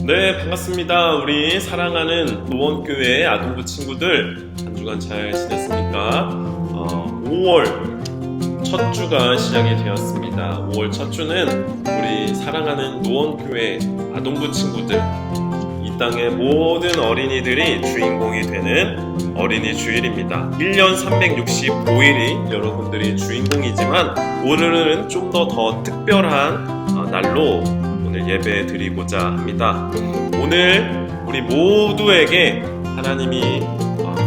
네, 반갑습니다. 우리 사랑하는 노원교회 아동부 친구들, 한 주간 잘 지냈습니까? 5월 첫 주가 시작이 되었습니다. 5월 첫 주는 우리 사랑하는 노원교회 아동부 친구들, 이 땅의 모든 어린이들이 주인공이 되는 어린이 주일입니다. 1년 365일이 여러분들이 주인공이지만 오늘은 좀 더 특별한 날로 오늘 예배 드리고자 합니다. 오늘 우리 모두에게 하나님이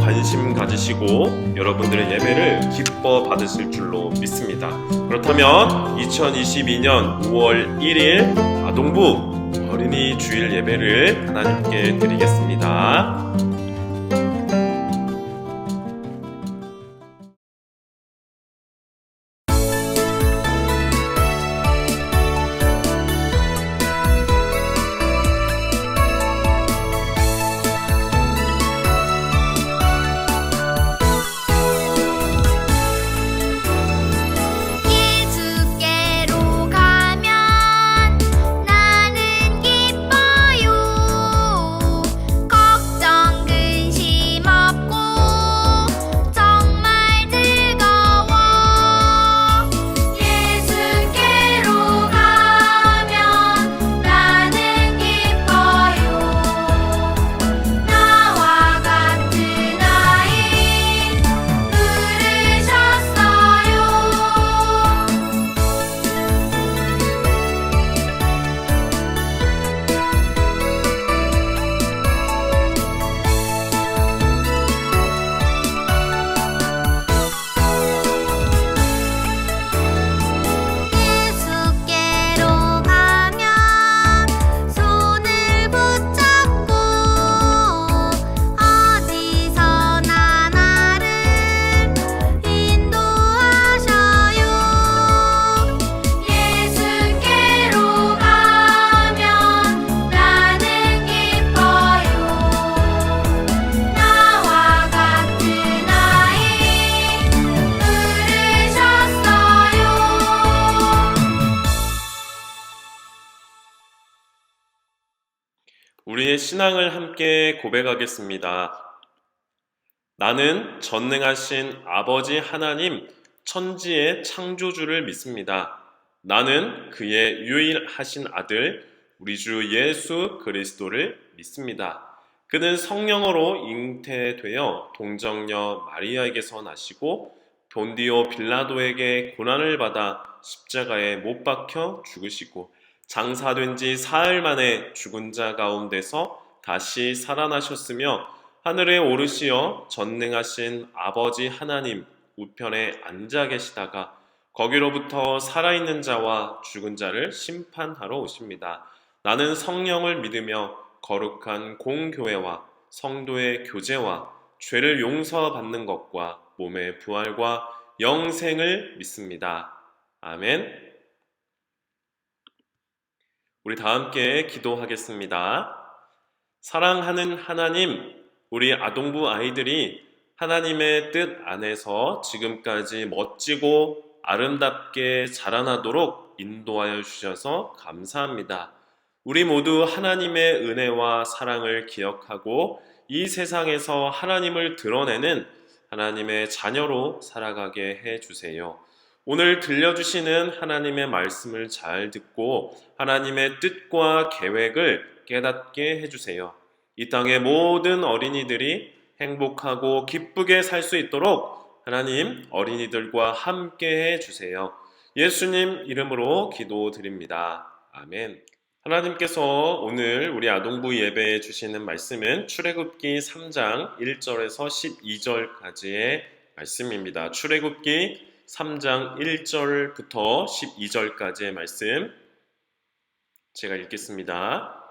관심 가지시고 여러분들의 예배를 기뻐 받으실 줄로 믿습니다. 그렇다면 2022년 5월 1일 아동부 어린이 주일 예배를 하나님께 드리겠습니다. 우리의 신앙을 함께 고백하겠습니다. 나는 전능하신 아버지 하나님 천지의 창조주를 믿습니다. 나는 그의 유일하신 아들 우리 주 예수 그리스도를 믿습니다. 그는 성령으로 잉태되어 동정녀 마리아에게서 나시고 본디오 빌라도에게 고난을 받아 십자가에 못 박혀 죽으시고 장사된 지 사흘 만에 죽은 자 가운데서 다시 살아나셨으며 하늘에 오르시어 전능하신 아버지 하나님 우편에 앉아 계시다가 거기로부터 살아있는 자와 죽은 자를 심판하러 오십니다. 나는 성령을 믿으며 거룩한 공교회와 성도의 교제와 죄를 용서받는 것과 몸의 부활과 영생을 믿습니다. 아멘. 우리 다 함께 기도하겠습니다. 사랑하는 하나님, 우리 아동부 아이들이 하나님의 뜻 안에서 지금까지 멋지고 아름답게 자라나도록 인도하여 주셔서 감사합니다. 우리 모두 하나님의 은혜와 사랑을 기억하고 이 세상에서 하나님을 드러내는 하나님의 자녀로 살아가게 해주세요. 오늘 들려주시는 하나님의 말씀을 잘 듣고 하나님의 뜻과 계획을 깨닫게 해주세요. 이 땅의 모든 어린이들이 행복하고 기쁘게 살 수 있도록 하나님 어린이들과 함께 해주세요. 예수님 이름으로 기도드립니다. 아멘. 하나님께서 오늘 우리 아동부 예배에 주시는 말씀은 출애굽기 3장 1절에서 12절까지의 말씀입니다. 출애굽기 3장 1절부터 12절까지의 말씀 제가 읽겠습니다.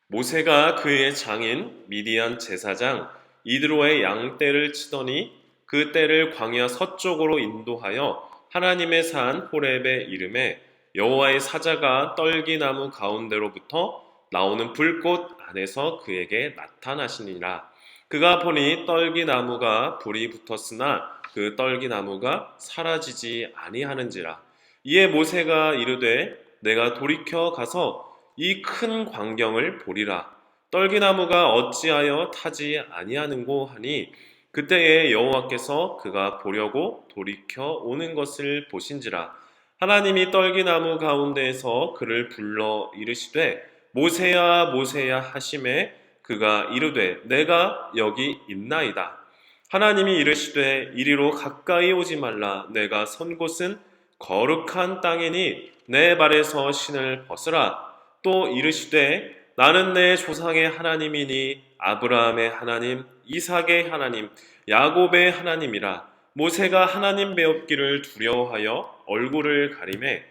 모세가 그의 장인 미디안 제사장 이드로의 양떼를 치더니 그 떼를 광야 서쪽으로 인도하여 하나님의 산 호렙에 이르매 여호와의 사자가 떨기나무 가운데로부터 나오는 불꽃 안에서 그에게 나타나시니라. 그가 보니 떨기나무가 불이 붙었으나 그 떨기나무가 사라지지 아니하는지라. 이에 모세가 이르되 내가 돌이켜 가서 이 큰 광경을 보리라. 떨기나무가 어찌하여 타지 아니하는고 하니 그때에 여호와께서 그가 보려고 돌이켜 오는 것을 보신지라. 하나님이 떨기나무 가운데에서 그를 불러 이르시되 모세야 모세야 하심에 그가 이르되 내가 여기 있나이다. 하나님이 이르시되 이리로 가까이 오지 말라. 내가 선 곳은 거룩한 땅이니 내 발에서 신을 벗으라. 또 이르시되 나는 내 조상의 하나님이니 아브라함의 하나님, 이삭의 하나님, 야곱의 하나님이라. 모세가 하나님 배웠기를 두려워하여 얼굴을 가리매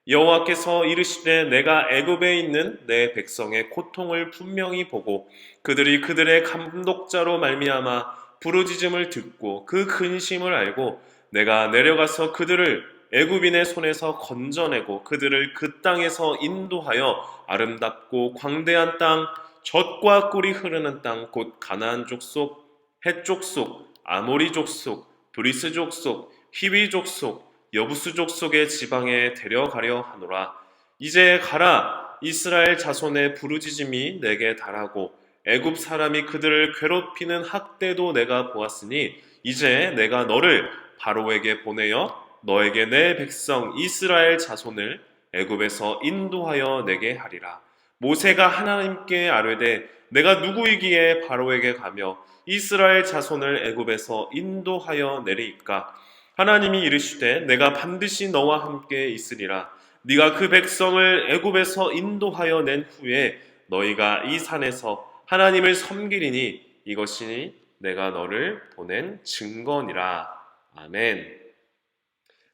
여호와께서 이르시되 내가 애굽에 있는 내 백성의 고통을 분명히 보고 그들이 그들의 감독자로 말미암아 부르짖음을 듣고 그 근심을 알고 내가 내려가서 그들을 애굽인의 손에서 건져내고 그들을 그 땅에서 인도하여 아름답고 광대한 땅, 젖과 꿀이 흐르는 땅, 곧 가나안 족속, 헷 족속, 아모리 족속, 브리스 족속, 히위 족속, 여부수 족속의 지방에 데려가려 하노라. 이제 가라. 이스라엘 자손의 부르짖음이 내게 달하고 애굽 사람이 그들을 괴롭히는 학대도 내가 보았으니 이제 내가 너를 바로에게 보내어 너에게 내 백성 이스라엘 자손을 애굽에서 인도하여 내게 하리라. 모세가 하나님께 아뢰되 내가 누구이기에 바로에게 가며 이스라엘 자손을 애굽에서 인도하여 내리이까? 하나님이 이르시되 내가 반드시 너와 함께 있으리라. 네가 그 백성을 애굽에서 인도하여 낸 후에 너희가 이 산에서 하나님을 섬기리니 이것이 내가 너를 보낸 증거니라. 아멘.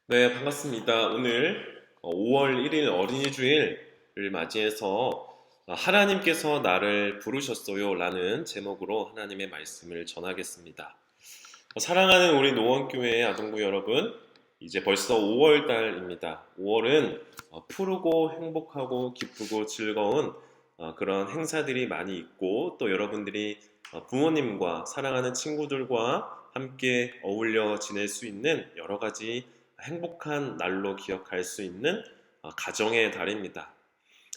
네, 반갑습니다. 오늘 5월 1일 어린이 주일을 맞이해서 하나님께서 나를 부르셨어요 라는 제목으로 하나님의 말씀을 전하겠습니다. 사랑하는 우리 노원교회의 아동부 여러분, 이제 벌써 5월 달입니다. 5월은 푸르고 행복하고 기쁘고 즐거운 그런 행사들이 많이 있고 또 여러분들이 부모님과 사랑하는 친구들과 함께 어울려 지낼 수 있는 여러 가지 행복한 날로 기억할 수 있는 가정의 달입니다.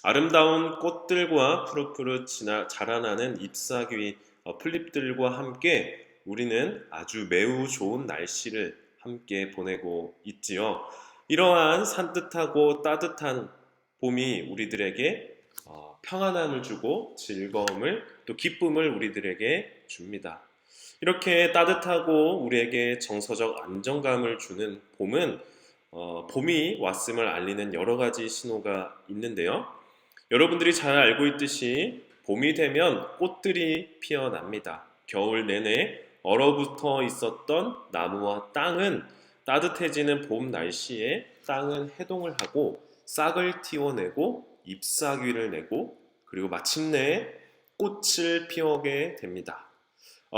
아름다운 꽃들과 푸릇푸릇 자라나는 잎사귀 풀잎들과 함께 우리는 아주 매우 좋은 날씨를 함께 보내고 있지요. 이러한 산뜻하고 따뜻한 봄이 우리들에게 평안함을 주고 즐거움을 또 기쁨을 우리들에게 줍니다. 이렇게 따뜻하고 우리에게 정서적 안정감을 주는 봄은 봄이 왔음을 알리는 여러 가지 신호가 있는데요. 여러분들이 잘 알고 있듯이 봄이 되면 꽃들이 피어납니다. 겨울 내내 얼어붙어 있었던 나무와 땅은 따뜻해지는 봄 날씨에 땅은 해동을 하고 싹을 틔워내고 잎사귀를 내고 그리고 마침내 꽃을 피우게 됩니다.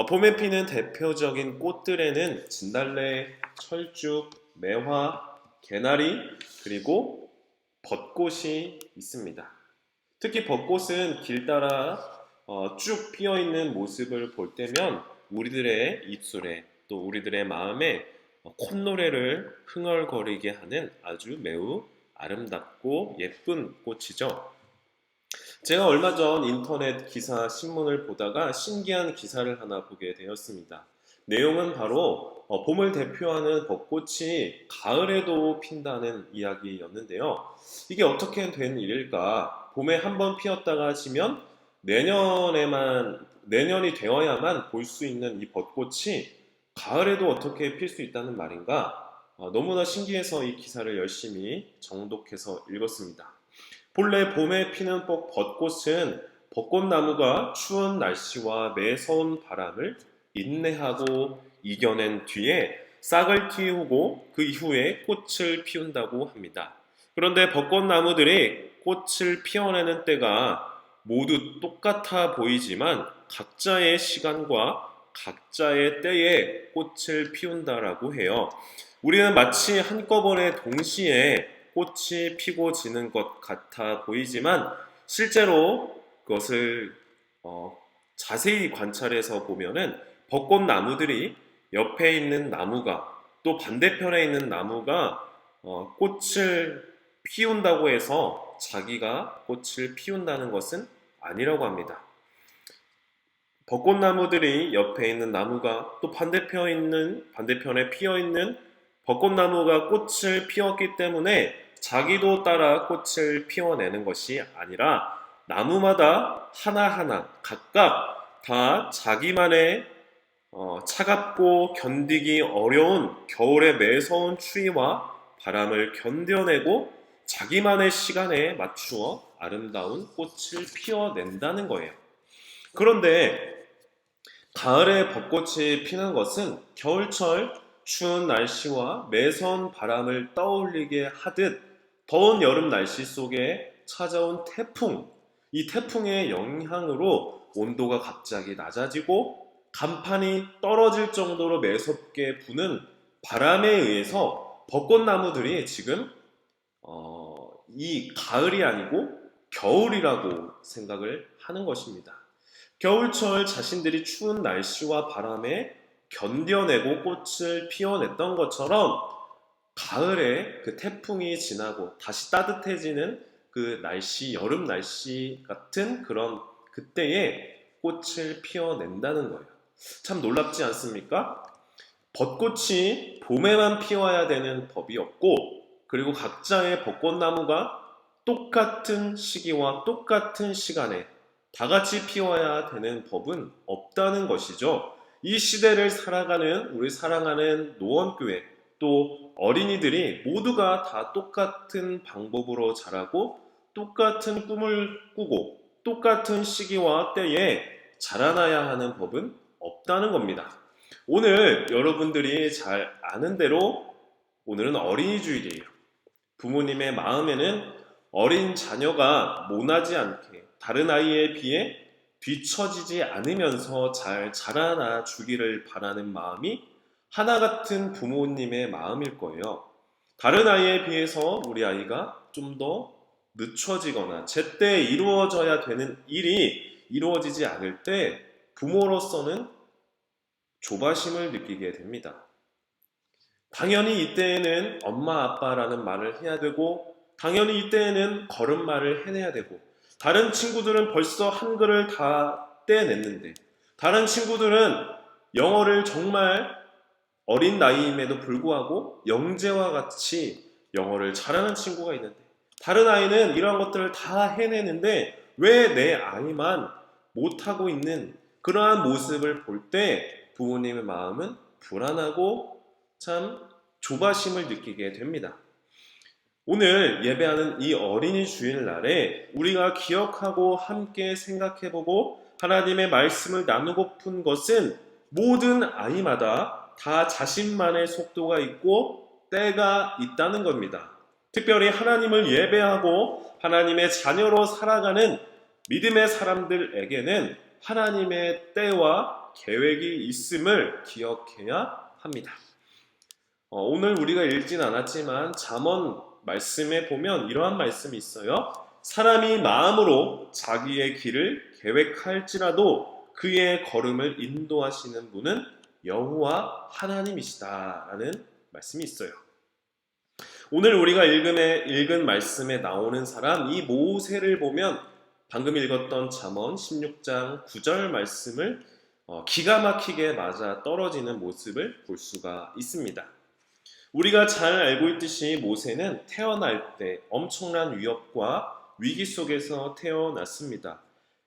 봄에 피는 대표적인 꽃들에는 진달래, 철쭉, 매화, 개나리 그리고 벚꽃이 있습니다. 특히 벚꽃은 길 따라 쭉 피어있는 모습을 볼 때면 우리들의 입술에 또 우리들의 마음에 콧노래를 흥얼거리게 하는 아주 매우 아름답고 예쁜 꽃이죠. 제가 얼마 전 인터넷 기사 신문을 보다가 신기한 기사를 하나 보게 되었습니다. 내용은 바로 봄을 대표하는 벚꽃이 가을에도 핀다는 이야기였는데요. 이게 어떻게 된 일일까? 봄에 한번 피었다가 지면 내년이 되어야만 볼 수 있는 이 벚꽃이 가을에도 어떻게 필 수 있다는 말인가? 너무나 신기해서 이 기사를 열심히 정독해서 읽었습니다. 본래 봄에 피는 벚꽃은 벚꽃나무가 추운 날씨와 매서운 바람을 인내하고 이겨낸 뒤에 싹을 틔우고 그 이후에 꽃을 피운다고 합니다. 그런데 벚꽃나무들이 꽃을 피워내는 때가 모두 똑같아 보이지만 각자의 시간과 각자의 때에 꽃을 피운다라고 해요. 우리는 마치 한꺼번에 동시에 꽃이 피고 지는 것 같아 보이지만 실제로 그것을 자세히 관찰해서 보면은 벚꽃나무들이 옆에 있는 나무가 또 반대편에 있는 나무가 꽃을 피운다고 해서 자기가 꽃을 피운다는 것은 아니라고 합니다. 벚꽃나무들이 옆에 있는 나무가 또 반대편에 피어 있는 벚꽃나무가 꽃을 피웠기 때문에 자기도 따라 꽃을 피워내는 것이 아니라 나무마다 하나하나 각각 다 자기만의 차갑고 견디기 어려운 겨울의 매서운 추위와 바람을 견뎌내고 자기만의 시간에 맞추어 아름다운 꽃을 피워낸다는 거예요. 그런데 가을에 벚꽃이 피는 것은 겨울철 추운 날씨와 매서운 바람을 떠올리게 하듯 더운 여름 날씨 속에 찾아온 태풍, 이 태풍의 영향으로 온도가 갑자기 낮아지고 간판이 떨어질 정도로 매섭게 부는 바람에 의해서 벚꽃나무들이 지금 이 가을이 아니고 겨울이라고 생각을 하는 것입니다. 겨울철 자신들이 추운 날씨와 바람에 견뎌내고 꽃을 피워냈던 것처럼 가을에 그 태풍이 지나고 다시 따뜻해지는 그 날씨, 여름 날씨 같은 그런 그때에 꽃을 피워낸다는 거예요. 참 놀랍지 않습니까? 벚꽃이 봄에만 피워야 되는 법이 없고, 그리고 각자의 벚꽃나무가 똑같은 시기와 똑같은 시간에 다 같이 피워야 되는 법은 없다는 것이죠. 이 시대를 살아가는 우리 사랑하는 노원교회 또 어린이들이 모두가 다 똑같은 방법으로 자라고 똑같은 꿈을 꾸고 똑같은 시기와 때에 자라나야 하는 법은 없다는 겁니다. 오늘 여러분들이 잘 아는 대로 오늘은 어린이 주일이에요. 부모님의 마음에는 어린 자녀가 모나지 않게 다른 아이에 비해 뒤처지지 않으면서 잘 자라나 주기를 바라는 마음이 하나 같은 부모님의 마음일 거예요. 다른 아이에 비해서 우리 아이가 좀 더 늦춰지거나 제때 이루어져야 되는 일이 이루어지지 않을 때 부모로서는 조바심을 느끼게 됩니다. 당연히 이때에는 엄마 아빠라는 말을 해야 되고 당연히 이때에는 걸음마를 해내야 되고 다른 친구들은 벌써 한글을 다 떼냈는데 다른 친구들은 영어를 정말 어린 나이임에도 불구하고 영재와 같이 영어를 잘하는 친구가 있는데 다른 아이는 이러한 것들을 다 해내는데 왜 내 아이만 못하고 있는 그러한 모습을 볼 때 부모님의 마음은 불안하고 참 조바심을 느끼게 됩니다. 오늘 예배하는 이 어린이 주일날에 우리가 기억하고 함께 생각해보고 하나님의 말씀을 나누고픈 것은 모든 아이마다 다 자신만의 속도가 있고 때가 있다는 겁니다. 특별히 하나님을 예배하고 하나님의 자녀로 살아가는 믿음의 사람들에게는 하나님의 때와 계획이 있음을 기억해야 합니다. 오늘 우리가 읽진 않았지만 잠언 말씀에 보면 이러한 말씀이 있어요. 사람이 마음으로 자기의 길을 계획할지라도 그의 걸음을 인도하시는 분은 여호와 하나님이시다 라는 말씀이 있어요. 오늘 우리가 읽은 말씀에 나오는 사람 이 모세를 보면 방금 읽었던 잠언 16장 9절 말씀을 기가 막히게 맞아 떨어지는 모습을 볼 수가 있습니다. 우리가 잘 알고 있듯이 모세는 태어날 때 엄청난 위협과 위기 속에서 태어났습니다.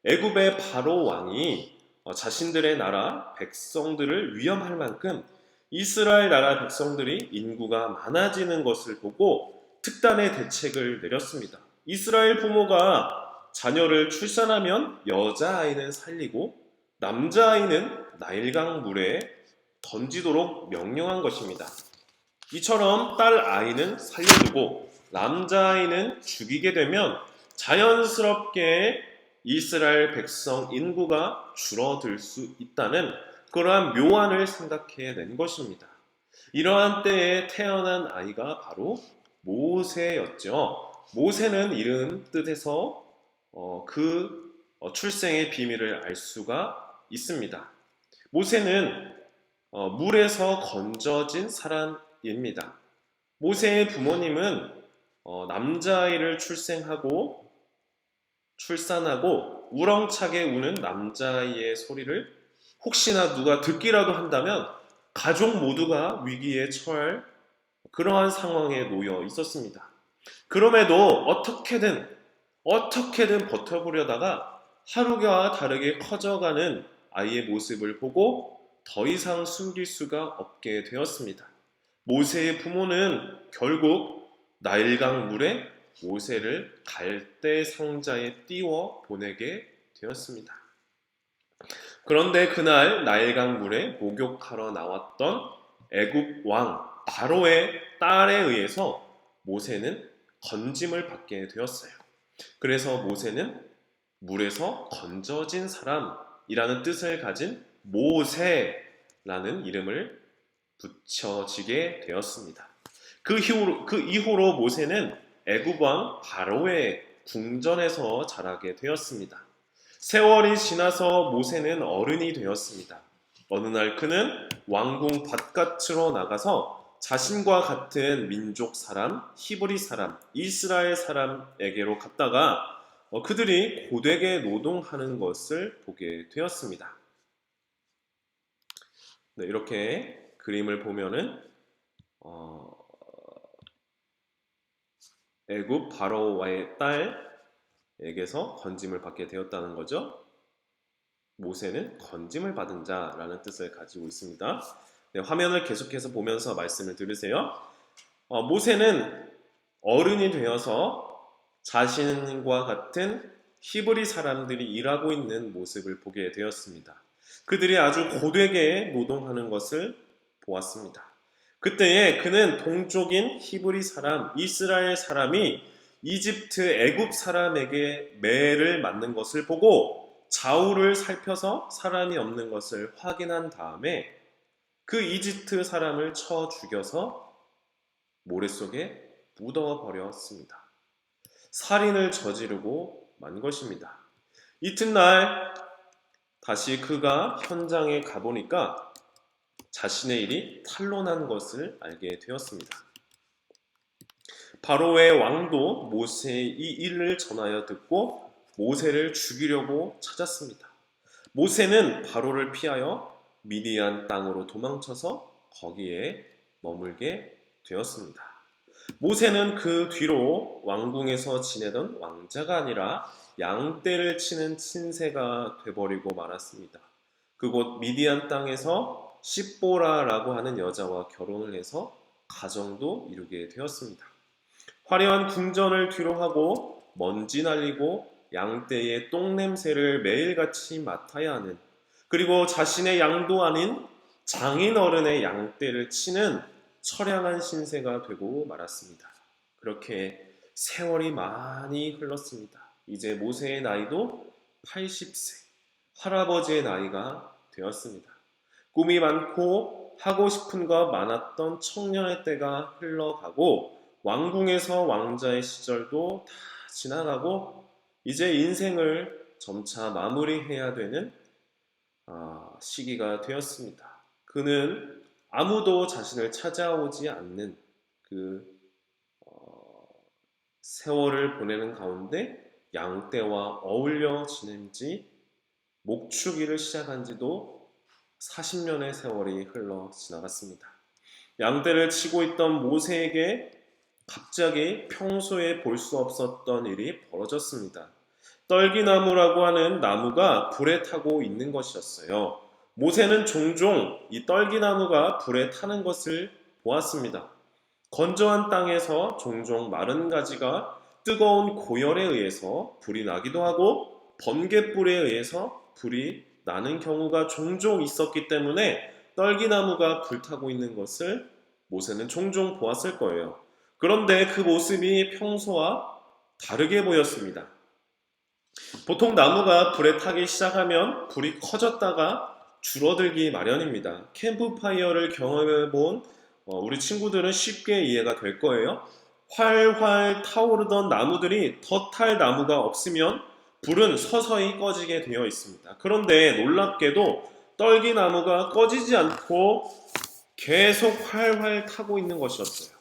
애굽의 바로 왕이 자신들의 나라 백성들을 위험할 만큼 이스라엘 나라 백성들이 인구가 많아지는 것을 보고 특단의 대책을 내렸습니다. 이스라엘 부모가 자녀를 출산하면 여자아이는 살리고 남자아이는 나일강 물에 던지도록 명령한 것입니다. 이처럼 딸 아이는 살려두고 남자아이는 죽이게 되면 자연스럽게 이스라엘 백성 인구가 줄어들 수 있다는 그러한 묘안을 생각해 낸 것입니다. 이러한 때에 태어난 아이가 바로 모세였죠. 모세는 이름 뜻에서 그 출생의 비밀을 알 수가 있습니다. 모세는 물에서 건져진 사람입니다. 모세의 부모님은 남자아이를 출산하고 우렁차게 우는 남자아이의 소리를 혹시나 누가 듣기라도 한다면 가족 모두가 위기에 처할 그러한 상황에 놓여 있었습니다. 그럼에도 어떻게든 버텨보려다가 하루가 다르게 커져가는 아이의 모습을 보고 더 이상 숨길 수가 없게 되었습니다. 모세의 부모는 결국 나일강 물에 모세를 갈대 상자에 띄워 보내게 되었습니다. 그런데 그날 나일강 물에 목욕하러 나왔던 애굽 왕 바로의 딸에 의해서 모세는 건짐을 받게 되었어요. 그래서 모세는 물에서 건져진 사람이라는 뜻을 가진 모세라는 이름을 붙여지게 되었습니다. 그 이후로 모세는 애굽 왕 바로의 궁전에서 자라게 되었습니다. 세월이 지나서 모세는 어른이 되었습니다. 어느 날 그는 왕궁 바깥으로 나가서 자신과 같은 민족 사람, 히브리 사람, 이스라엘 사람에게로 갔다가 그들이 고되게 노동하는 것을 보게 되었습니다. 네, 이렇게 그림을 보면은 애굽 바로와의 딸에게서 건짐을 받게 되었다는 거죠. 모세는 건짐을 받은 자라는 뜻을 가지고 있습니다. 네, 화면을 계속해서 보면서 말씀을 들으세요. 모세는 어른이 되어서 자신과 같은 히브리 사람들이 일하고 있는 모습을 보게 되었습니다. 그들이 아주 고되게 노동하는 것을 보았습니다. 그때에 그는 동족인 히브리 사람, 이스라엘 사람이 이집트 애굽 사람에게 매를 맞는 것을 보고 좌우를 살펴서 사람이 없는 것을 확인한 다음에 그 이집트 사람을 쳐 죽여서 모래 속에 묻어버렸습니다. 살인을 저지르고 만 것입니다. 이튿날 다시 그가 현장에 가보니까 자신의 일이 탄로난 것을 알게 되었습니다. 바로의 왕도 모세의 이 일을 전하여 듣고 모세를 죽이려고 찾았습니다. 모세는 바로를 피하여 미디안 땅으로 도망쳐서 거기에 머물게 되었습니다. 모세는 그 뒤로 왕궁에서 지내던 왕자가 아니라 양떼를 치는 친새가 돼버리고 말았습니다. 그곳 미디안 땅에서 십보라라고 하는 여자와 결혼을 해서 가정도 이루게 되었습니다. 화려한 궁전을 뒤로하고 먼지 날리고 양떼의 똥냄새를 매일같이 맡아야 하는, 그리고 자신의 양도 아닌 장인 어른의 양떼를 치는 처량한 신세가 되고 말았습니다. 그렇게 세월이 많이 흘렀습니다. 이제 모세의 나이도 80세, 할아버지의 나이가 되었습니다. 꿈이 많고 하고 싶은 것 많았던 청년의 때가 흘러가고 왕궁에서 왕자의 시절도 다 지나가고 이제 인생을 점차 마무리해야 되는 시기가 되었습니다. 그는 아무도 자신을 찾아오지 않는 그 세월을 보내는 가운데 양떼와 어울려 지낸 지 목축일을 시작한 지도 40년의 세월이 흘러 지나갔습니다. 양떼를 치고 있던 모세에게 갑자기 평소에 볼 수 없었던 일이 벌어졌습니다. 떨기나무라고 하는 나무가 불에 타고 있는 것이었어요. 모세는 종종 이 떨기나무가 불에 타는 것을 보았습니다. 건조한 땅에서 종종 마른 가지가 뜨거운 고열에 의해서 불이 나기도 하고 번갯불에 의해서 불이 나는 경우가 종종 있었기 때문에 떨기나무가 불타고 있는 것을 모세는 종종 보았을 거예요. 그런데 그 모습이 평소와 다르게 보였습니다. 보통 나무가 불에 타기 시작하면 불이 커졌다가 줄어들기 마련입니다. 캠프파이어를 경험해본 우리 친구들은 쉽게 이해가 될 거예요. 활활 타오르던 나무들이 더 탈 나무가 없으면 불은 서서히 꺼지게 되어 있습니다. 그런데 놀랍게도 떨기나무가 꺼지지 않고 계속 활활 타고 있는 것이었어요.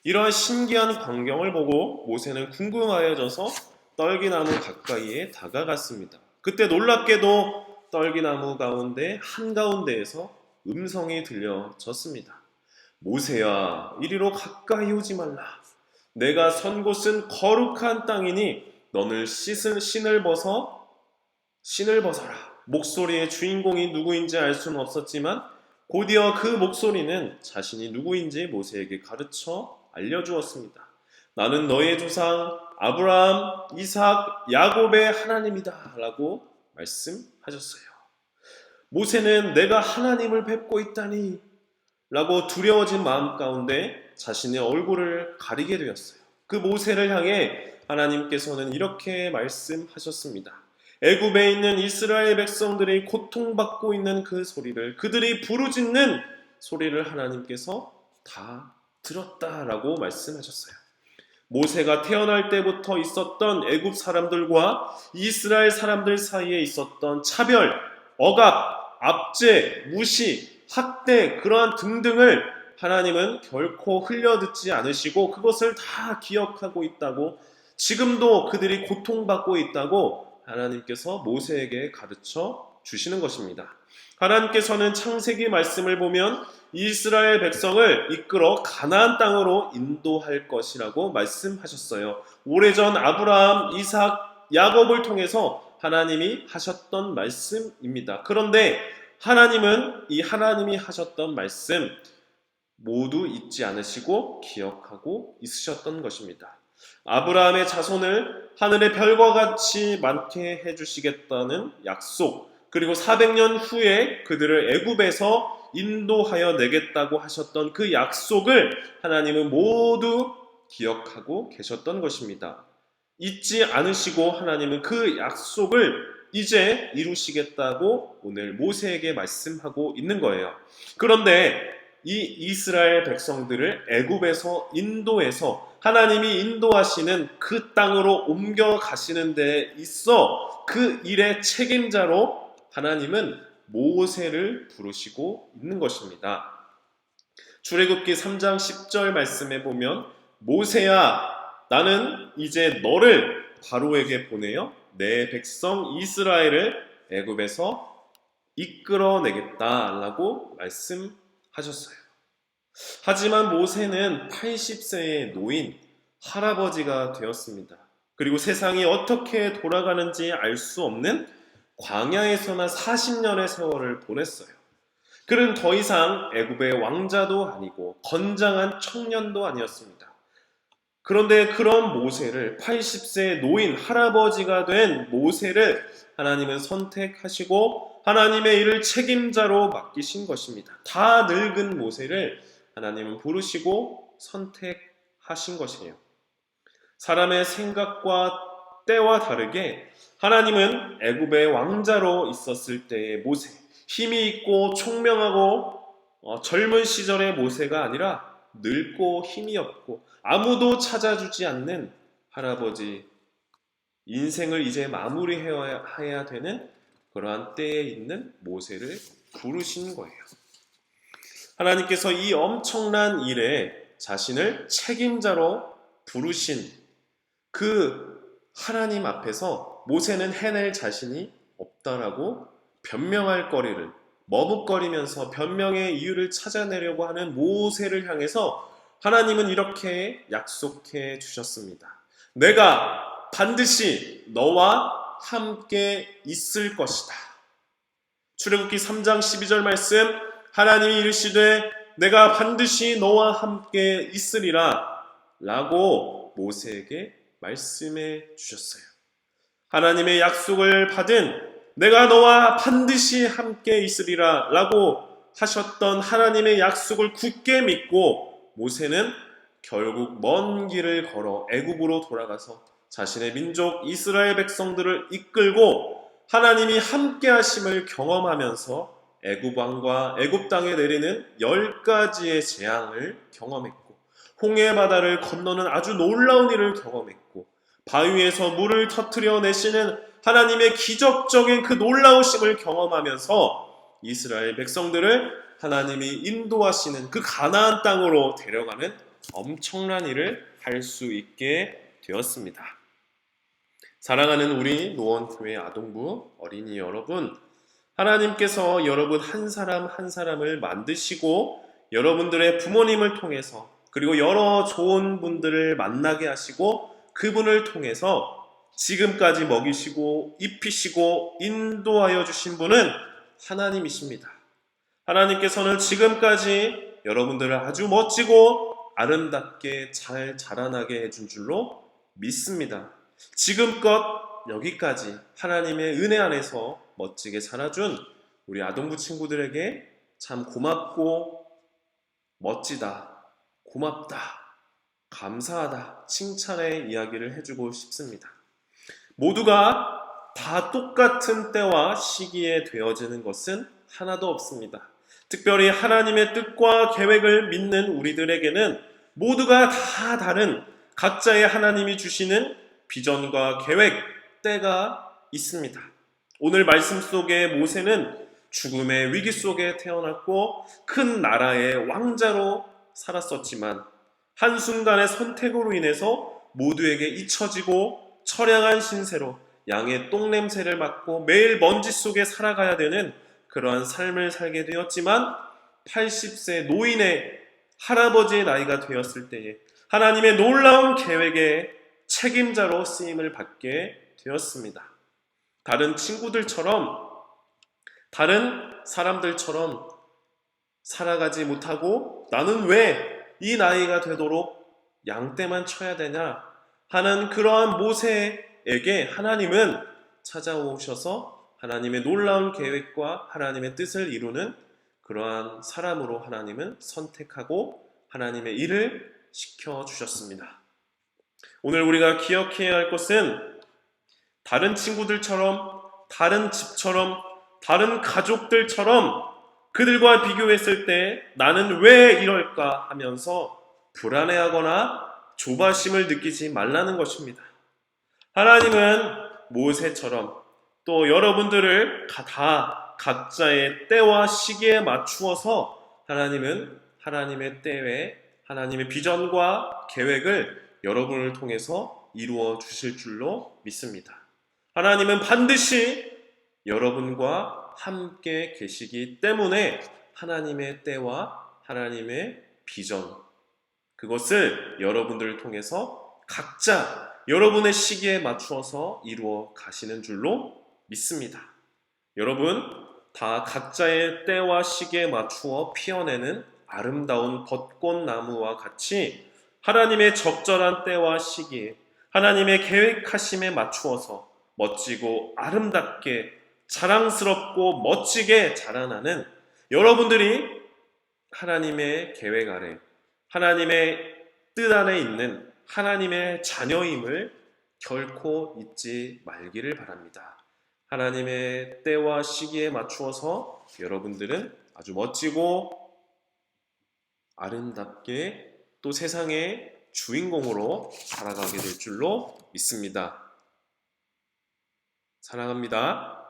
이러한 신기한 광경을 보고 모세는 궁금하여져서 떨기나무 가까이에 다가갔습니다. 그때 놀랍게도 떨기나무 가운데 한가운데에서 음성이 들려졌습니다. 모세야, 이리로 가까이 오지 말라. 내가 선 곳은 거룩한 땅이니 너는 신을 벗어라. 목소리의 주인공이 누구인지 알 수는 없었지만 곧이어 그 목소리는 자신이 누구인지 모세에게 가르쳐 알려주었습니다. 나는 너의 조상 아브라함, 이삭, 야곱의 하나님이다 라고 말씀하셨어요. 모세는 내가 하나님을 뵙고 있다니 라고 두려워진 마음 가운데 자신의 얼굴을 가리게 되었어요. 그 모세를 향해 하나님께서는 이렇게 말씀하셨습니다. 애굽에 있는 이스라엘 백성들이 고통받고 있는 그 소리를, 그들이 부르짖는 소리를 하나님께서 다 들었다라고 말씀하셨어요. 모세가 태어날 때부터 있었던 애굽 사람들과 이스라엘 사람들 사이에 있었던 차별, 억압, 압제, 무시, 학대, 그러한 등등을 하나님은 결코 흘려듣지 않으시고 그것을 다 기억하고 있다고, 지금도 그들이 고통받고 있다고 하나님께서 모세에게 가르쳐 주시는 것입니다. 하나님께서는 창세기 말씀을 보면 이스라엘 백성을 이끌어 가나안 땅으로 인도할 것이라고 말씀하셨어요. 오래전 아브라함, 이삭, 야곱을 통해서 하나님이 하셨던 말씀입니다. 그런데 하나님은 이 하나님이 하셨던 말씀 모두 잊지 않으시고 기억하고 있으셨던 것입니다. 아브라함의 자손을 하늘의 별과 같이 많게 해주시겠다는 약속, 그리고 400년 후에 그들을 애굽에서 인도하여 내겠다고 하셨던 그 약속을 하나님은 모두 기억하고 계셨던 것입니다. 잊지 않으시고 하나님은 그 약속을 이제 이루시겠다고 오늘 모세에게 말씀하고 있는 거예요. 그런데 이 이스라엘 백성들을 애굽에서 인도해서 하나님이 인도하시는 그 땅으로 옮겨가시는 데 있어 그 일의 책임자로 하나님은 모세를 부르시고 있는 것입니다. 출애굽기 3장 10절 말씀에 보면 모세야, 나는 이제 너를 바로에게 보내어 내 백성 이스라엘을 애굽에서 이끌어내겠다라고 말씀하셨어요. 하지만 모세는 80세의 노인, 할아버지가 되었습니다. 그리고 세상이 어떻게 돌아가는지 알 수 없는 광야에서만 40년의 세월을 보냈어요. 그는 더 이상 애굽의 왕자도 아니고 건장한 청년도 아니었습니다. 그런데 그런 모세를, 80세의 노인 할아버지가 된 모세를 하나님은 선택하시고 하나님의 일을 책임자로 맡기신 것입니다. 다 늙은 모세를 하나님은 부르시고 선택하신 것이에요. 사람의 생각과 때와 다르게 하나님은 애굽의 왕자로 있었을 때의 모세, 힘이 있고 총명하고 젊은 시절의 모세가 아니라 늙고 힘이 없고 아무도 찾아주지 않는 할아버지, 인생을 이제 마무리해야 되는 그러한 때에 있는 모세를 부르신 거예요. 하나님께서 이 엄청난 일에 자신을 책임자로 부르신 그 하나님 앞에서 모세는 해낼 자신이 없다라고 변명할 거리를, 머뭇거리면서 변명의 이유를 찾아내려고 하는 모세를 향해서 하나님은 이렇게 약속해 주셨습니다. 내가 반드시 너와 함께 있을 것이다. 출애굽기 3장 12절 말씀, 하나님이 이르시되 내가 반드시 너와 함께 있으리라 라고 모세에게 말씀해 주셨어요. 하나님의 약속을 받은, 내가 너와 반드시 함께 있으리라 라고 하셨던 하나님의 약속을 굳게 믿고 모세는 결국 먼 길을 걸어 애굽으로 돌아가서 자신의 민족 이스라엘 백성들을 이끌고 하나님이 함께 하심을 경험하면서 애굽 왕과 애굽 땅에 내리는 10가지의 재앙을 경험했고, 홍해 바다를 건너는 아주 놀라운 일을 경험했고, 바위에서 물을 터뜨려 내시는 하나님의 기적적인 그 놀라우심을 경험하면서 이스라엘 백성들을 하나님이 인도하시는 그 가나안 땅으로 데려가는 엄청난 일을 할 수 있게 되었습니다. 사랑하는 우리 노원교회 아동부 어린이 여러분, 하나님께서 여러분 한 사람 한 사람을 만드시고 여러분들의 부모님을 통해서 그리고 여러 좋은 분들을 만나게 하시고 그분을 통해서 지금까지 먹이시고 입히시고 인도하여 주신 분은 하나님이십니다. 하나님께서는 지금까지 여러분들을 아주 멋지고 아름답게 잘 자라나게 해준 줄로 믿습니다. 지금껏 여기까지 하나님의 은혜 안에서 멋지게 자라준 우리 아동부 친구들에게 참 고맙고 멋지다, 고맙다, 감사하다, 칭찬의 이야기를 해주고 싶습니다. 모두가 다 똑같은 때와 시기에 되어지는 것은 하나도 없습니다. 특별히 하나님의 뜻과 계획을 믿는 우리들에게는 모두가 다 다른 각자의 하나님이 주시는 비전과 계획, 때가 있습니다. 오늘 말씀 속에 모세는 죽음의 위기 속에 태어났고 큰 나라의 왕자로 살았었지만 한순간의 선택으로 인해서 모두에게 잊혀지고 처량한 신세로 양의 똥냄새를 맡고 매일 먼지 속에 살아가야 되는 그러한 삶을 살게 되었지만 80세 노인의 할아버지의 나이가 되었을 때에 하나님의 놀라운 계획의 책임자로 쓰임을 받게 되었습니다. 다른 친구들처럼 다른 사람들처럼 살아가지 못하고 나는 왜 이 나이가 되도록 양떼만 쳐야 되냐 하는 그러한 모세에게 하나님은 찾아오셔서 하나님의 놀라운 계획과 하나님의 뜻을 이루는 그러한 사람으로 하나님은 선택하고 하나님의 일을 시켜주셨습니다. 오늘 우리가 기억해야 할 것은 다른 친구들처럼, 다른 집처럼, 다른 가족들처럼 그들과 비교했을 때 나는 왜 이럴까 하면서 불안해하거나 조바심을 느끼지 말라는 것입니다. 하나님은 모세처럼 또 여러분들을 다 각자의 때와 시기에 맞추어서 하나님은 하나님의 때에 하나님의 비전과 계획을 여러분을 통해서 이루어 주실 줄로 믿습니다. 하나님은 반드시 여러분과 함께 계시기 때문에 하나님의 때와 하나님의 비전, 그것을 여러분들을 통해서 각자 여러분의 시기에 맞추어서 이루어 가시는 줄로 믿습니다. 여러분 다 각자의 때와 시기에 맞추어 피어내는 아름다운 벚꽃나무와 같이 하나님의 적절한 때와 시기에 하나님의 계획하심에 맞추어서 멋지고 아름답게 자랑스럽고 멋지게 자라나는 여러분들이 하나님의 계획 아래 하나님의 뜻 안에 있는 하나님의 자녀임을 결코 잊지 말기를 바랍니다. 하나님의 때와 시기에 맞추어서 여러분들은 아주 멋지고 아름답게 또 세상의 주인공으로 살아가게 될 줄로 믿습니다. 사랑합니다.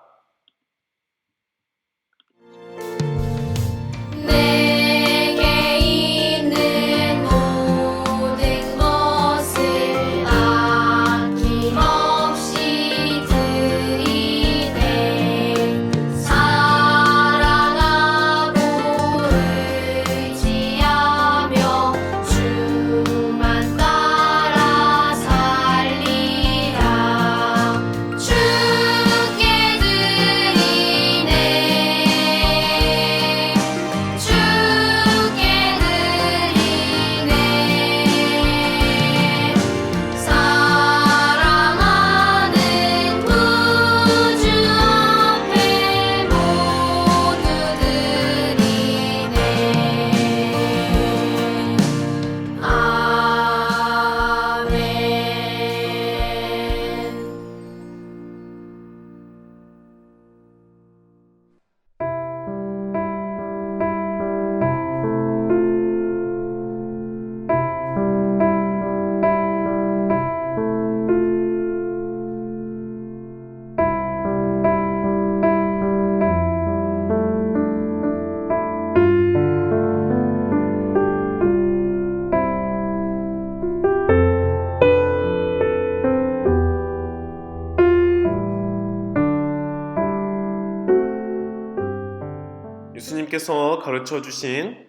주께 예수님께서 가르쳐 주신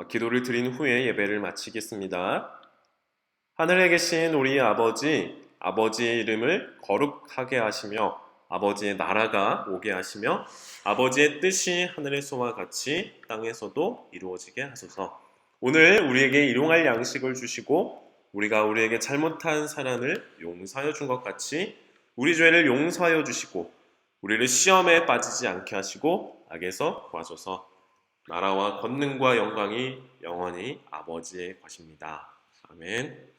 기도를 드린 후에 예배를 마치겠습니다. 하늘에 계신 우리 아버지, 아버지의 이름을 거룩하게 하시며 아버지의 나라가 오게 하시며 아버지의 뜻이 하늘에서와 같이 땅에서도 이루어지게 하소서. 오늘 우리에게 일용할 양식을 주시고 우리가 우리에게 잘못한 사랑을 용서하여 준 것 같이 우리 죄를 용서하여 주시고 우리를 시험에 빠지지 않게 하시고 악에서 구하소서. 나라와 권능과 영광이 영원히 아버지의 것입니다. 아멘.